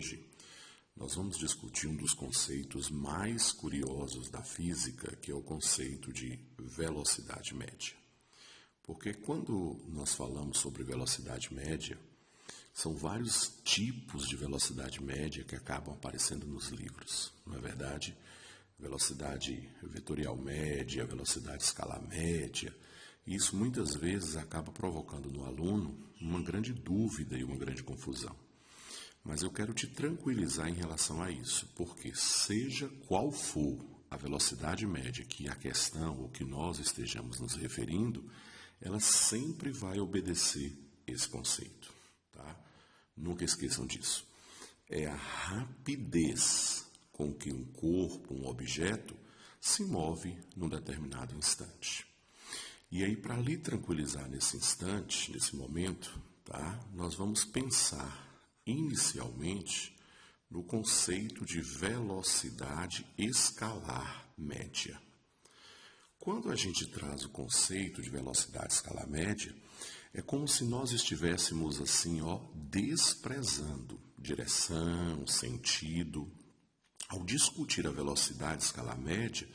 hoje, nós vamos discutir um dos conceitos mais curiosos da física, que é o conceito de velocidade média. Porque quando nós falamos sobre velocidade média, são vários tipos de velocidade média que acabam aparecendo nos livros, não é verdade? Velocidade vetorial média, velocidade escalar média. E isso muitas vezes acaba provocando no aluno uma grande dúvida e uma grande confusão. Mas eu quero te tranquilizar em relação a isso, porque seja qual for a velocidade média que a questão ou que nós estejamos nos referindo, ela sempre vai obedecer esse conceito, tá? Nunca esqueçam disso. É a rapidez com que um corpo, um objeto, se move num determinado instante. E aí, para lhe tranquilizar nesse instante, nesse momento, tá? Nós vamos pensar inicialmente no conceito de velocidade escalar média. Quando a gente traz o conceito de velocidade escalar média, é como se nós estivéssemos assim, desprezando direção, sentido. Ao discutir a velocidade escalar média,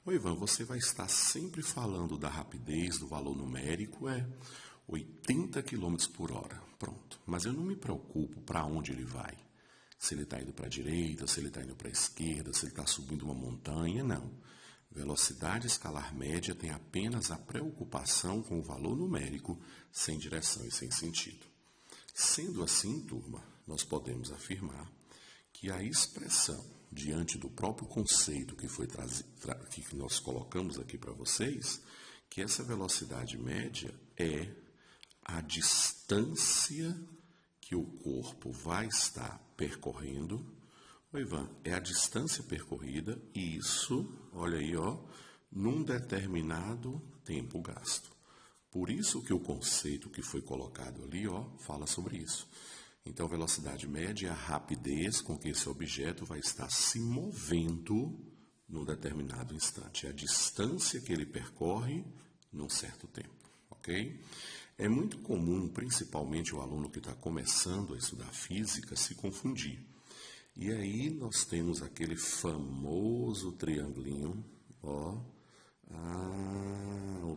Ivan, você vai estar sempre falando da rapidez, do valor numérico, 80 km por hora. Pronto. Mas eu não me preocupo para onde ele vai. Se ele está indo para a direita, se ele está indo para a esquerda, se ele está subindo uma montanha, não. Velocidade escalar média tem apenas a preocupação com o valor numérico, sem direção e sem sentido. Sendo assim, turma, nós podemos afirmar que a expressão diante do próprio conceito que foi que nós colocamos aqui para vocês, que essa velocidade média é a distância que o corpo vai estar percorrendo. Ivan, é a distância percorrida e isso, olha aí, num determinado tempo gasto. Por isso que o conceito que foi colocado ali, fala sobre isso. Então, velocidade média é a rapidez com que esse objeto vai estar se movendo num determinado instante. É a distância que ele percorre num certo tempo, ok? É muito comum, principalmente o aluno que está começando a estudar física, se confundir. E aí nós temos aquele famoso triangulinho, o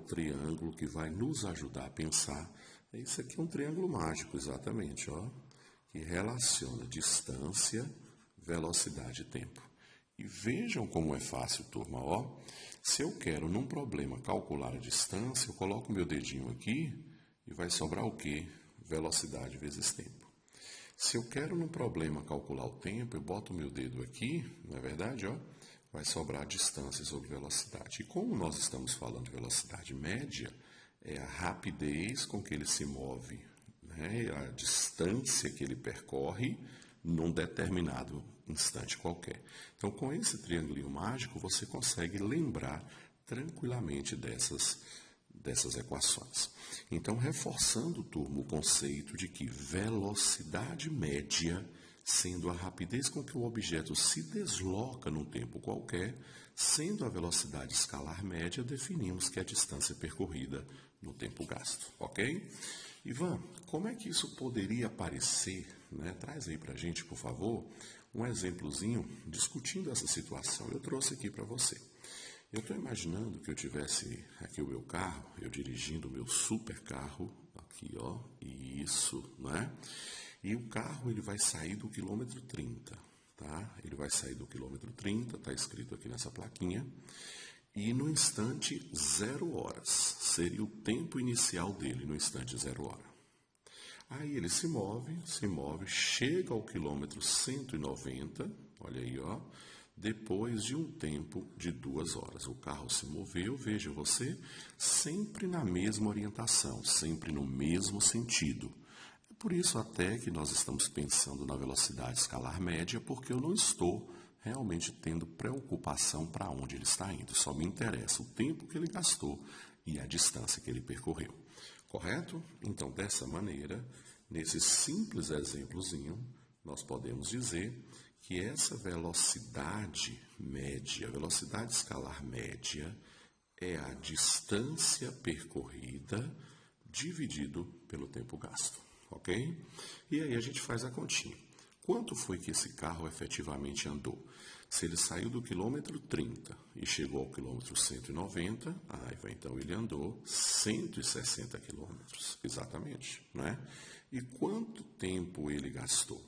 triângulo que vai nos ajudar a pensar. Esse aqui é um triângulo mágico, exatamente, que relaciona distância, velocidade e tempo. E vejam como é fácil, turma, Se eu quero, num problema, calcular a distância, eu coloco meu dedinho aqui e vai sobrar o quê? Velocidade vezes tempo. Se eu quero, num problema, calcular o tempo, eu boto o meu dedo aqui, não é verdade, Vai sobrar distância sobre velocidade. E como nós estamos falando de velocidade média, é a rapidez com que ele se move, a distância que ele percorre num determinado instante qualquer. Então, com esse triângulo mágico, você consegue lembrar tranquilamente dessas equações. Então, reforçando, turma, o conceito de que velocidade média, sendo a rapidez com que o objeto se desloca num tempo qualquer, sendo a velocidade escalar média, definimos que é a distância percorrida no tempo gasto, ok? Ivan, como é que isso poderia aparecer? Traz aí para a gente, por favor, um exemplozinho discutindo essa situação. Eu trouxe aqui para você. Eu estou imaginando que eu tivesse aqui o meu carro, eu dirigindo o meu super carro, aqui, isso, E o carro, ele vai sair do quilômetro 30, tá? Ele vai sair do quilômetro 30, está escrito aqui nessa plaquinha. E no instante 0 horas, seria o tempo inicial dele no instante 0 hora. Aí ele se move, chega ao quilômetro 190, olha aí, depois de um tempo de 2 horas. O carro se moveu, veja você, sempre na mesma orientação, sempre no mesmo sentido. É por isso até que nós estamos pensando na velocidade escalar média, porque eu não estou realmente tendo preocupação para onde ele está indo. Só me interessa o tempo que ele gastou e a distância que ele percorreu. Correto? Então, dessa maneira, nesse simples exemplozinho, nós podemos dizer que essa velocidade média, velocidade escalar média, é a distância percorrida dividido pelo tempo gasto, ok? E aí a gente faz a continha. quanto foi que esse carro efetivamente andou? Se ele saiu do quilômetro 30 e chegou ao quilômetro 190, então ele andou 160 quilômetros, exatamente, né? E quanto tempo ele gastou?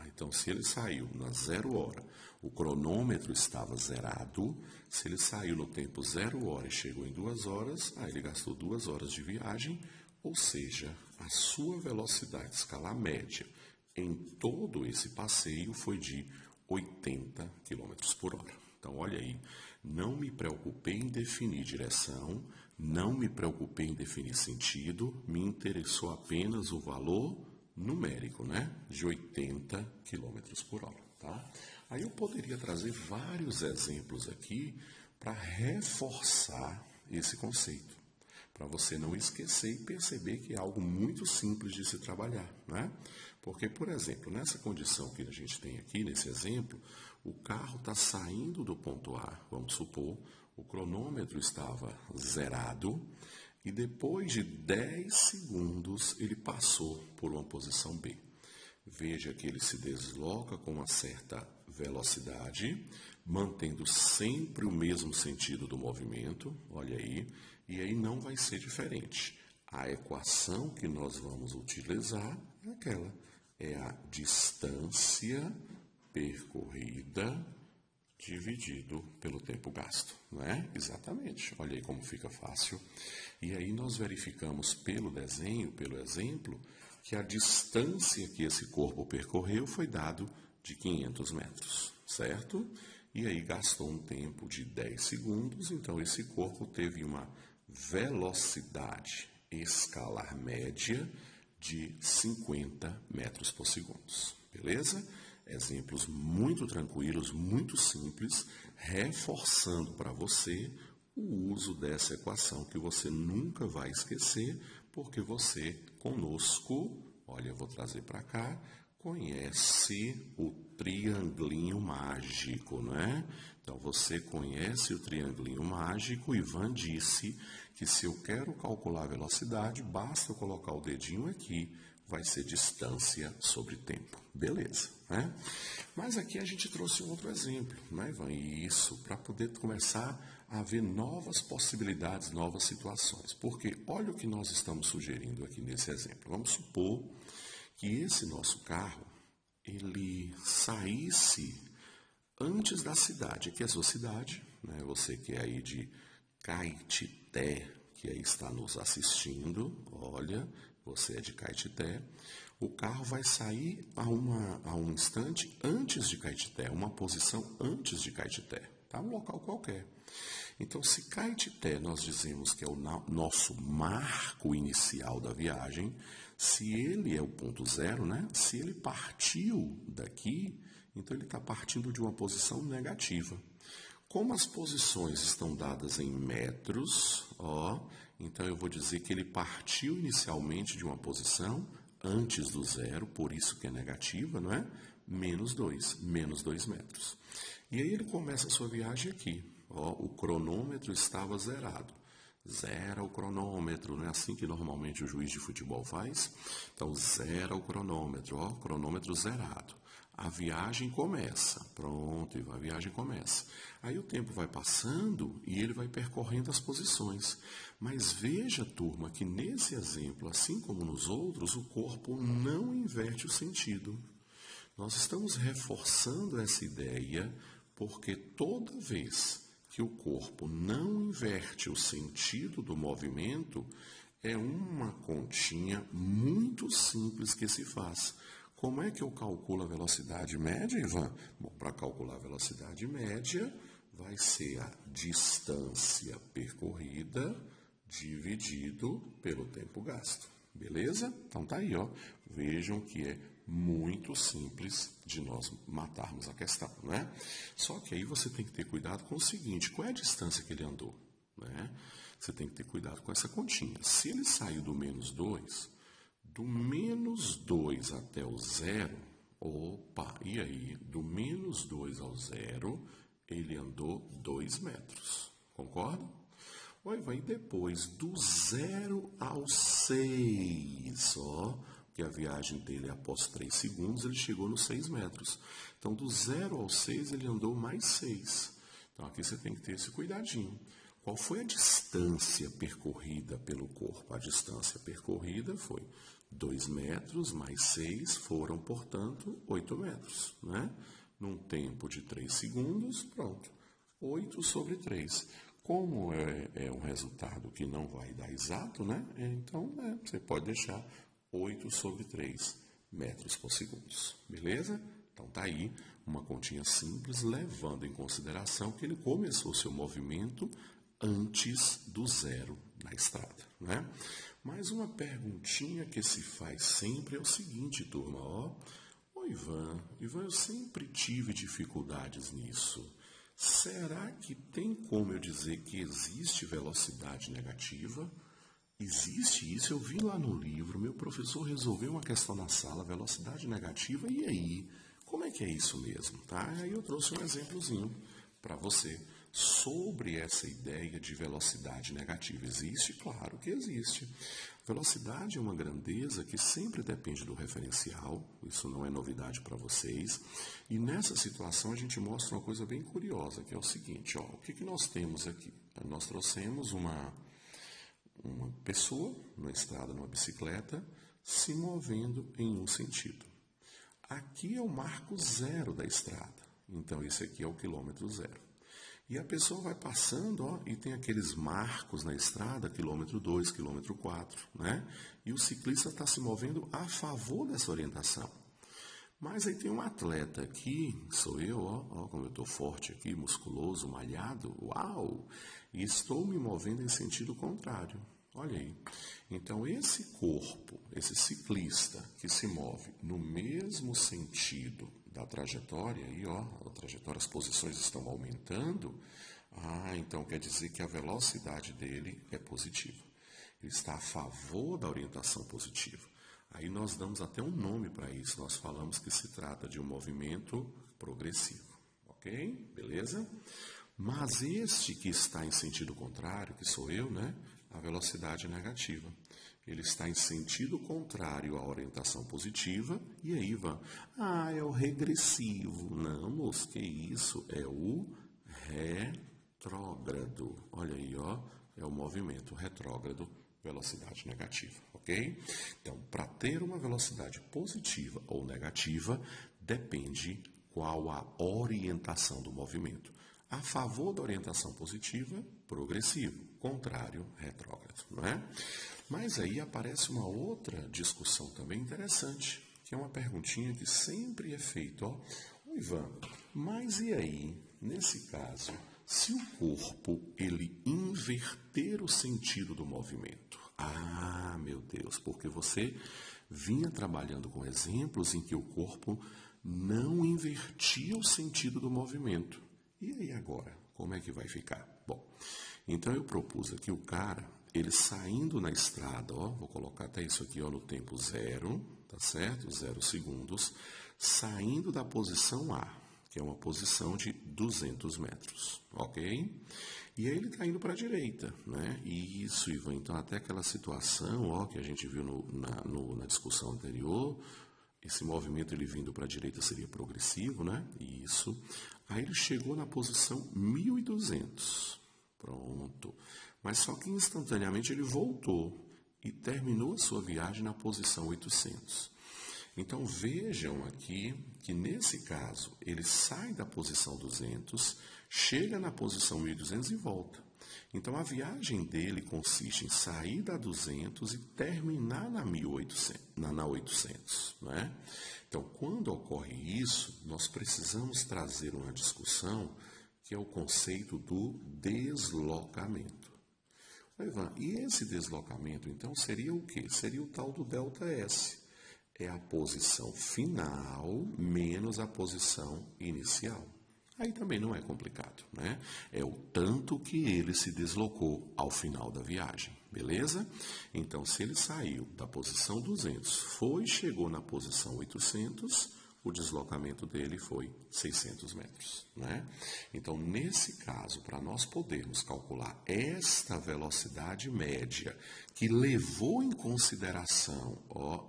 Então se ele saiu na 0 hora, o cronômetro estava zerado, se ele saiu no tempo 0 hora e chegou em 2 horas, ele gastou 2 horas de viagem, ou seja, a sua velocidade escalar média em todo esse passeio foi de 80 km por hora. Então, olha aí, não me preocupei em definir direção, não me preocupei em definir sentido, me interessou apenas o valor numérico, né? De 80 km por hora, tá? Aí eu poderia trazer vários exemplos aqui para reforçar esse conceito, para você não esquecer e perceber que é algo muito simples de se trabalhar, né? Porque, por exemplo, nessa condição que a gente tem aqui, nesse exemplo, o carro está saindo do ponto A, vamos supor, o cronômetro estava zerado e depois de 10 segundos ele passou por uma posição B. Veja que ele se desloca com uma certa velocidade, mantendo sempre o mesmo sentido do movimento, olha aí, e aí não vai ser diferente. A equação que nós vamos utilizar é aquela, é a distância percorrida dividido pelo tempo gasto, não é? Exatamente, olha aí como fica fácil. E aí nós verificamos pelo desenho, pelo exemplo, que a distância que esse corpo percorreu foi dado de 500 metros, certo? E aí gastou um tempo de 10 segundos, então esse corpo teve uma velocidade escalar média de 50 metros por segundo, beleza? Exemplos muito tranquilos, muito simples, reforçando para você o uso dessa equação que você nunca vai esquecer, porque você conosco, olha, eu vou trazer para cá, conhece o triangulinho mágico, não é? Então você conhece o triangulinho mágico. Ivan disse que se eu quero calcular a velocidade, basta eu colocar o dedinho aqui, vai ser distância sobre tempo. Beleza, né? Mas aqui a gente trouxe um outro exemplo, né, Ivan? E isso para poder começar a ver novas possibilidades, novas situações. Porque olha o que nós estamos sugerindo aqui nesse exemplo. Vamos supor que esse nosso carro, ele saísse antes da cidade. Aqui é a sua cidade, né? Você que é aí de Caetité, que aí está nos assistindo, olha, você é de Caetité. O carro vai sair a um instante antes de Caetité, uma posição antes de Caetité, tá? Um local qualquer. Então, se Caetité nós dizemos que é o nosso marco inicial da viagem, se ele é o ponto zero, né? Se ele partiu daqui, então ele está partindo de uma posição negativa. Como as posições estão dadas em metros, então eu vou dizer que ele partiu inicialmente de uma posição antes do zero, por isso que é negativa, não é? Menos 2 metros. E aí ele começa a sua viagem aqui. O cronômetro estava zerado. Zera o cronômetro, não é assim que normalmente o juiz de futebol faz? Então, zera o cronômetro, cronômetro zerado. A viagem começa, pronto, a viagem começa. Aí o tempo vai passando e ele vai percorrendo as posições. Mas veja, turma, que nesse exemplo, assim como nos outros, o corpo não inverte o sentido. Nós estamos reforçando essa ideia porque toda vez que o corpo não inverte o sentido do movimento, é uma continha muito simples que se faz. Como é que eu calculo a velocidade média, Ivan? Bom, para calcular a velocidade média, vai ser a distância percorrida dividido pelo tempo gasto. Beleza? Então tá aí, ó. Vejam que é muito simples de nós matarmos a questão, né? Só que aí você tem que ter cuidado com o seguinte, qual é a distância que ele andou, né? Você tem que ter cuidado com essa continha. Se ele saiu do menos 2, do menos 2 até o zero, e aí? Do menos 2 ao zero, ele andou 2 metros, concorda? E depois, do 0 ao 6, que a viagem dele, após 3 segundos, ele chegou nos 6 metros. Então, do 0 ao 6, ele andou mais 6. Então, aqui você tem que ter esse cuidadinho. Qual foi a distância percorrida pelo corpo? A distância percorrida foi 2 metros mais 6, foram, portanto, 8 metros, né? Num tempo de 3 segundos, pronto, 8 sobre 3. Como é um resultado que não vai dar exato, né? Então, você pode deixar 8 sobre 3 metros por segundo, beleza? Então, tá aí uma continha simples, levando em consideração que ele começou seu movimento antes do 0 na estrada, né? Mas uma perguntinha que se faz sempre é o seguinte, turma, ó. Ô Ivan, eu sempre tive dificuldades nisso. Será que tem como eu dizer que existe velocidade negativa? Existe isso? Eu vi lá no livro, meu professor resolveu uma questão na sala, velocidade negativa, e aí? Como é que é isso mesmo, tá? Aí eu trouxe um exemplozinho para você sobre essa ideia de velocidade negativa. Existe? Claro que existe. Velocidade é uma grandeza que sempre depende do referencial, isso não é novidade para vocês. E nessa situação a gente mostra uma coisa bem curiosa, que é o seguinte, ó, o que nós temos aqui? Nós trouxemos uma pessoa na estrada, numa bicicleta, se movendo em um sentido. Aqui é o marco 0 da estrada, então esse aqui é o quilômetro 0. E a pessoa vai passando, ó, e tem aqueles marcos na estrada, quilômetro 2, quilômetro 4, né? E o ciclista está se movendo a favor dessa orientação. Mas aí tem um atleta aqui, sou eu, ó como eu estou forte aqui, musculoso, malhado, uau! E estou me movendo em sentido contrário. Olha aí. Então, esse corpo, esse ciclista que se move no mesmo sentido da trajetória, aí, ó, a trajetória, as posições estão aumentando, então quer dizer que a velocidade dele é positiva. Ele está a favor da orientação positiva. Aí nós damos até um nome para isso, nós falamos que se trata de um movimento progressivo, ok? Beleza? Mas este que está em sentido contrário, que sou eu, né? A velocidade é negativa. Ele está em sentido contrário à orientação positiva, e aí vai, é o regressivo. Não, moço, que isso? É o retrógrado. Olha aí, ó, é o movimento retrógrado, velocidade negativa, ok? Então, para ter uma velocidade positiva ou negativa, depende qual a orientação do movimento. A favor da orientação positiva, progressivo, contrário, retrógrado, não é? Mas aí aparece uma outra discussão também interessante, que é uma perguntinha que sempre é feita, ó. Ivan, mas e aí, nesse caso, se o corpo ele inverter o sentido do movimento? Meu Deus, porque você vinha trabalhando com exemplos em que o corpo não invertia o sentido do movimento. E aí agora, como é que vai ficar? Bom, então eu propus aqui o cara, ele saindo na estrada, ó, vou colocar até isso aqui, ó, no tempo 0, tá certo? 0 segundos, saindo da posição A, que é uma posição de 200 metros, ok? E aí ele está indo para a direita, né? Isso, Ivan, então até aquela situação, ó, que a gente viu na discussão anterior, esse movimento ele vindo para a direita seria progressivo, né? Isso. Aí ele chegou na posição 1200. Pronto. Mas só que instantaneamente ele voltou e terminou a sua viagem na posição 800. Então vejam aqui que nesse caso ele sai da posição 200, chega na posição 1200 e volta. Então a viagem dele consiste em sair da 200 e terminar na 1800, na 800, não é? Então quando ocorre isso, nós precisamos trazer uma discussão que é o conceito do deslocamento. Ivan, e esse deslocamento então seria o quê? Seria o tal do ΔS. É a posição final menos a posição inicial. Aí também não é complicado, né? É o tanto que ele se deslocou ao final da viagem, beleza? Então, se ele saiu da posição 200, chegou na posição 800, o deslocamento dele foi 600 metros, né? Então, nesse caso, para nós podermos calcular esta velocidade média que levou em consideração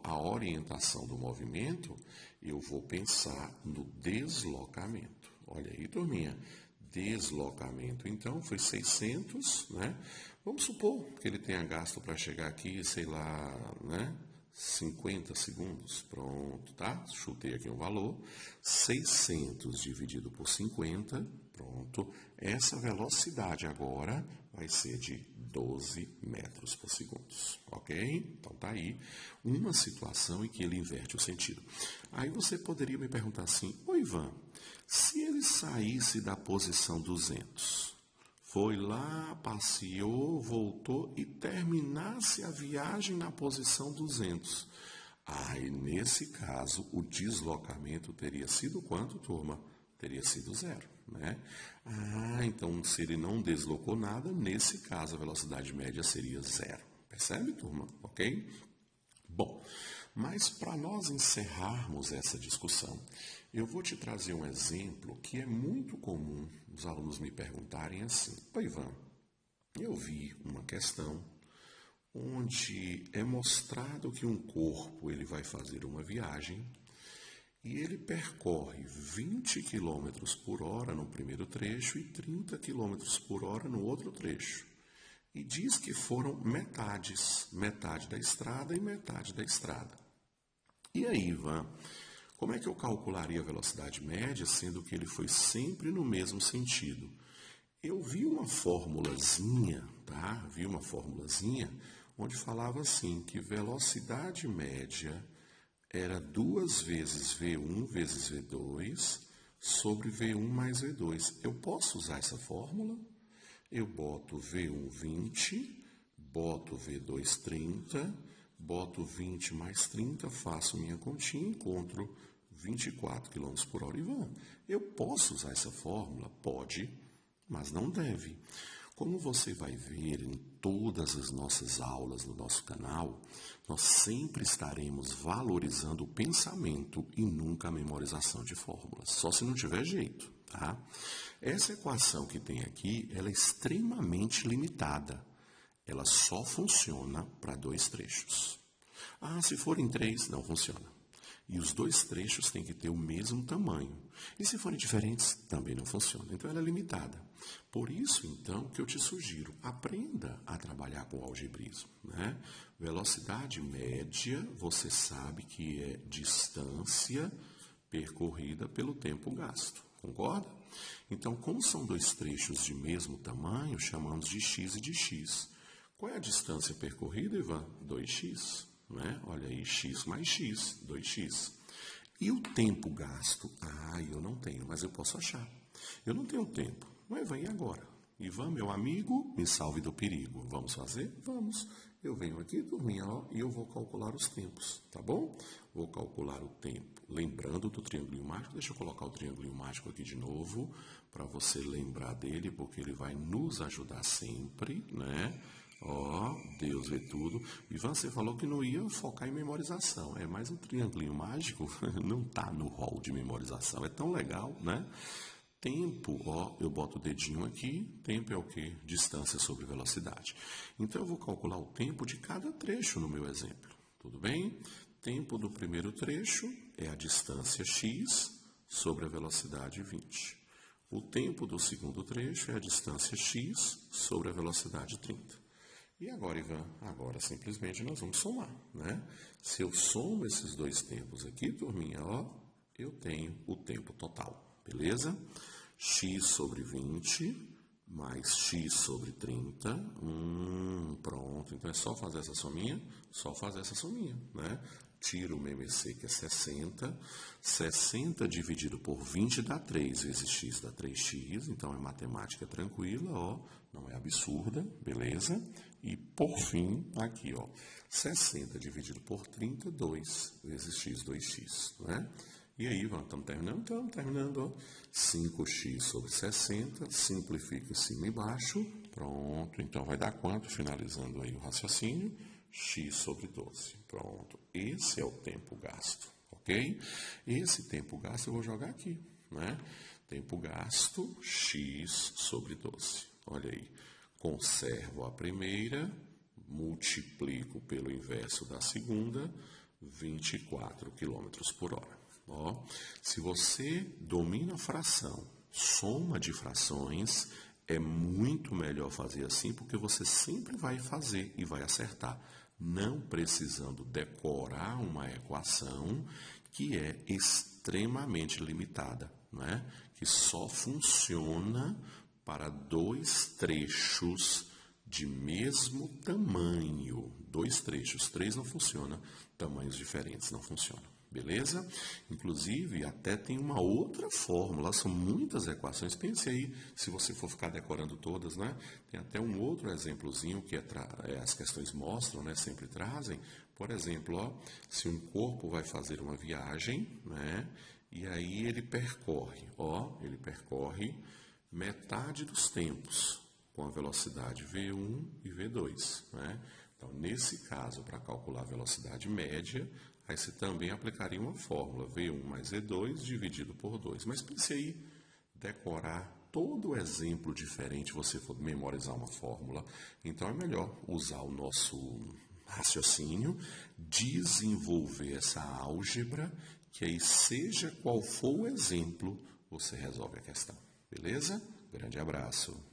a orientação do movimento, eu vou pensar no deslocamento. Olha aí, turminha, deslocamento, então, foi 600, né? Vamos supor que ele tenha gasto para chegar aqui, sei lá, né? 50 segundos, pronto, tá? Chutei aqui um valor, 600 dividido por 50, pronto. Essa velocidade agora vai ser de 12 metros por segundo, ok? Então tá aí uma situação em que ele inverte o sentido. Aí você poderia me perguntar assim, ô Ivan, se ele saísse da posição 200, foi lá, passeou, voltou e terminasse a viagem na posição 200. Aí, nesse caso, o deslocamento teria sido quanto, turma? Teria sido 0, né? Então, se ele não deslocou nada, nesse caso, a velocidade média seria 0. Percebe, turma? Ok? Bom, mas para nós encerrarmos essa discussão, eu vou te trazer um exemplo que é muito comum os alunos me perguntarem assim, oi Ivan, eu vi uma questão onde é mostrado que um corpo ele vai fazer uma viagem e ele percorre 20 km por hora no primeiro trecho e 30 km por hora no outro trecho. E diz que foram metades, metade da estrada e metade da estrada. E aí, Ivan, como é que eu calcularia a velocidade média, sendo que ele foi sempre no mesmo sentido? Eu vi uma formulazinha, tá? Vi uma formulazinha onde falava assim, que velocidade média era 2 vezes V1 vezes V2 sobre V1 mais V2. Eu posso usar essa fórmula? Eu boto V1 20, boto V2 30, boto 20 mais 30, faço minha continha e encontro 24 km por hora. Ivan, eu posso usar essa fórmula? Pode, mas não deve. Como você vai ver em todas as nossas aulas no nosso canal, nós sempre estaremos valorizando o pensamento e nunca a memorização de fórmulas, só se não tiver jeito, tá? Essa equação que tem aqui, ela é extremamente limitada. Ela só funciona para 2 trechos. Se forem 3, não funciona. E os 2 trechos têm que ter o mesmo tamanho. E se forem diferentes, também não funciona. Então, ela é limitada. Por isso, então, que eu te sugiro, aprenda a trabalhar com o algebrismo, né? Velocidade média, você sabe que é distância percorrida pelo tempo gasto. Concorda? Então, como são 2 trechos de mesmo tamanho, chamamos de x e de x. Qual é a distância percorrida, Ivan? 2x. Né? Olha aí, x mais x, 2x. E o tempo gasto? Eu não tenho, mas eu posso achar. Eu não tenho tempo. Mas Ivan, e agora? Ivan, meu amigo, me salve do perigo. Vamos fazer? Vamos. Eu venho aqui, turminha, e eu vou calcular os tempos, tá bom? Vou calcular o tempo. Lembrando do triângulo mágico, deixa eu colocar o triângulo mágico aqui de novo, para você lembrar dele, porque ele vai nos ajudar sempre, né? Deus vê tudo. Ivan, você falou que não ia focar em memorização. Mas o triângulo mágico não está no rol de memorização. É tão legal, né? Tempo, eu boto o dedinho aqui. Tempo é o quê? Distância sobre velocidade. Então, eu vou calcular o tempo de cada trecho no meu exemplo. Tudo bem? Tempo do primeiro trecho é a distância x sobre a velocidade 20. O tempo do segundo trecho é a distância x sobre a velocidade 30. E agora, Ivan? Agora simplesmente nós vamos somar, né? Se eu somo esses 2 tempos aqui, turminha, eu tenho o tempo total, beleza? X sobre 20 mais x sobre 30. Pronto, então é só fazer essa sominha? Só fazer essa sominha, né? Tiro o MMC, que é 60. 60 dividido por 20 dá 3 vezes x dá 3x. Então, é matemática tranquila, não é absurda, beleza? E, por fim, aqui, 60 dividido por 30, 2 vezes x, 2x, né? E aí, estamos terminando? Estamos terminando, 5x sobre 60, simplifica em cima e embaixo. Pronto, então vai dar quanto? Finalizando aí o raciocínio, x sobre 12. Pronto, esse é o tempo gasto, ok? ok? Esse tempo gasto eu vou jogar aqui, né? Tempo gasto x sobre 12. Olha aí, conservo a primeira, multiplico pelo inverso da segunda, 24 km por hora. Ó, se você domina a fração, soma de frações, é muito melhor fazer assim, porque você sempre vai fazer e vai acertar, não precisando decorar uma equação que é extremamente limitada, né? Que só funciona para dois trechos de mesmo tamanho. Dois trechos, três não funciona, tamanhos diferentes não funcionam. Beleza? Inclusive, até tem uma outra fórmula, são muitas equações. Pense aí, se você for ficar decorando todas, né? Tem até um outro exemplozinho que as questões mostram, né? Sempre trazem. Por exemplo, ó, se um corpo vai fazer uma viagem, né? E aí ele percorre metade dos tempos com a velocidade V1 e V2, né? Então, nesse caso, para calcular a velocidade média, aí você também aplicaria uma fórmula, V1 mais V2 dividido por 2. Mas pense aí, decorar todo exemplo diferente, você for memorizar uma fórmula. Então, é melhor usar o nosso raciocínio, desenvolver essa álgebra, que aí, seja qual for o exemplo, você resolve a questão. Beleza? Grande abraço.